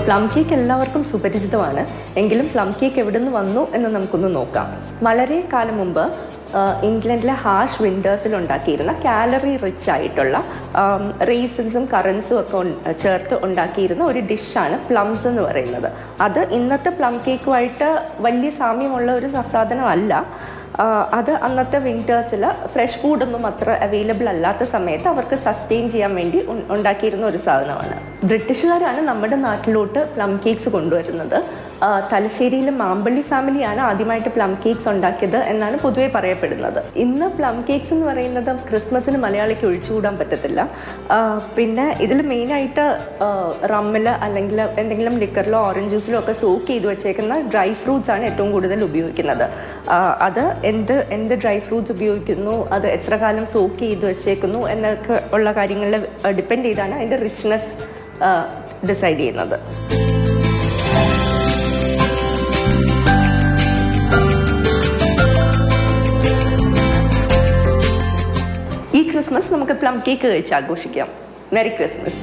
Plum cake എല്ലാവർക്കും സുപരിചിതമാണ്. എങ്കിലും plum cake എവിടെ നിന്ന് വന്നു എന്ന് നമുക്കൊന്ന് നോക്കാം. വളരെ കാലം മുമ്പ് ഇംഗ്ലണ്ടിലെ ഹാർഷ് വിൻറ്റേഴ്സിൽ ഉണ്ടാക്കിയിരുന്ന കാലറി റിച്ച് ആയിട്ടുള്ള റീസൻസും കറൻസും ഒക്കെ ചേർത്ത് ഉണ്ടാക്കിയിരുന്ന ഒരു ഡിഷാണ് പ്ലംസ് എന്ന് പറയുന്നത്. അത് ഇന്നത്തെ പ്ലം കേക്കുമായിട്ട് വലിയ സാമ്യമുള്ള ഒരു സാധനമല്ല. അത് അന്നത്തെ വിൻറ്റേഴ്സിൽ ഫ്രഷ് ഫുഡൊന്നും അത്ര അവൈലബിൾ അല്ലാത്ത സമയത്ത് അവർക്ക് സസ്റ്റെയിൻ ചെയ്യാൻ വേണ്ടി ഉണ്ടാക്കിയിരുന്ന ഒരു സാധനമാണ്. ബ്രിട്ടീഷുകാരാണ് നമ്മുടെ നാട്ടിലോട്ട് പ്ലം കേക്ക്സ് കൊണ്ടുവരുന്നത്. തലശ്ശേരിയിലെ മാമ്പള്ളി ഫാമിലിയാണ് ആദ്യമായിട്ട് പ്ലം കേക്ക്സ് ഉണ്ടാക്കിയത് എന്നാണ് പൊതുവെ പറയപ്പെടുന്നത്. ഇന്ന് പ്ലം കേക്ക്സ് എന്ന് പറയുന്നത് ക്രിസ്മസിന് മലയാളിക്ക് ഒഴിച്ചുകൂടാൻ പറ്റത്തില്ല. പിന്നെ ഇതിൽ മെയിനായിട്ട് റമ്മിൽ അല്ലെങ്കിൽ എന്തെങ്കിലും ലിക്കറിലോ ഓറഞ്ച് ജ്യൂസിലോ ഒക്കെ സോക്ക് ചെയ്ത് വെച്ചേക്കുന്ന ഡ്രൈ ഫ്രൂട്ട്സ് ആണ് ഏറ്റവും കൂടുതൽ ഉപയോഗിക്കുന്നത്. അത് എന്ത് ഡ്രൈ ഫ്രൂട്ട്സ് ഉപയോഗിക്കുന്നു, അത് എത്ര കാലം സോക്ക് ചെയ്ത് വെച്ചേക്കുന്നു എന്നൊക്കെ ഉള്ള കാര്യങ്ങളിൽ ഡിപ്പെൻഡ് ചെയ്താണ് അതിൻ്റെ റിച്ച്നെസ് ഡിസൈഡ് ചെയ്യുന്നത്. ഈ ക്രിസ്മസ് നമുക്ക് പ്ലം കേക്ക് കഴിച്ച് ആഘോഷിക്കാം. Merry Christmas.